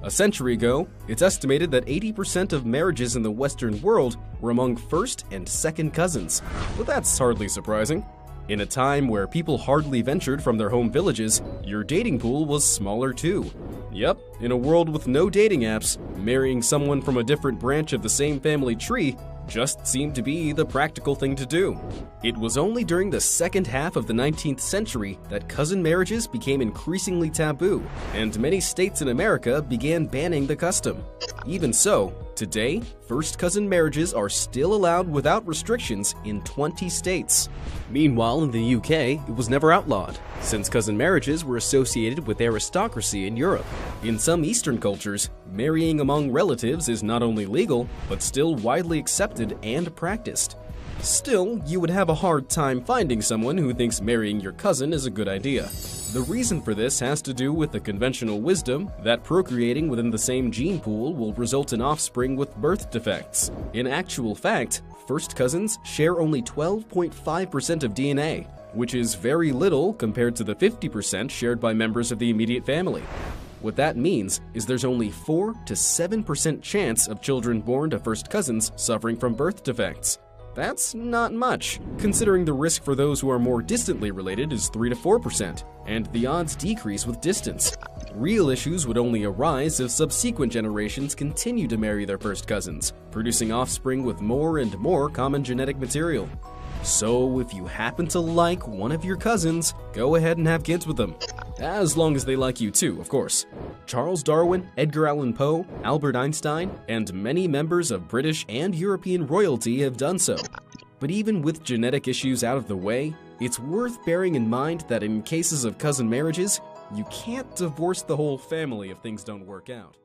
A century ago, it's estimated that 80% of marriages in the Western world were among first and second cousins. But that's hardly surprising. In a time where people hardly ventured from their home villages, your dating pool was smaller too. Yep, in a world with no dating apps, marrying someone from a different branch of the same family tree just seemed to be the practical thing to do. It was only during the second half of the 19th century that cousin marriages became increasingly taboo, and many states in America began banning the custom. Even so, today, first cousin marriages are still allowed without restrictions in 20 states. Meanwhile, in the UK, it was never outlawed, since cousin marriages were associated with aristocracy in Europe. In some Eastern cultures, marrying among relatives is not only legal, but still widely accepted and practiced. Still, you would have a hard time finding someone who thinks marrying your cousin is a good idea. The reason for this has to do with the conventional wisdom that procreating within the same gene pool will result in offspring with birth defects. In actual fact, first cousins share only 12.5% of DNA, which is very little compared to the 50% shared by members of the immediate family. What that means is there's only 4 to 7% chance of children born to first cousins suffering from birth defects. That's not much, considering the risk for those who are more distantly related is 3 to 4%, and the odds decrease with distance. Real issues would only arise if subsequent generations continue to marry their first cousins, producing offspring with more and more common genetic material. So if you happen to like one of your cousins, go ahead and have kids with them. As long as they like you too, of course. Charles Darwin, Edgar Allan Poe, Albert Einstein, and many members of British and European royalty have done so. But even with genetic issues out of the way, it's worth bearing in mind that in cases of cousin marriages, you can't divorce the whole family if things don't work out.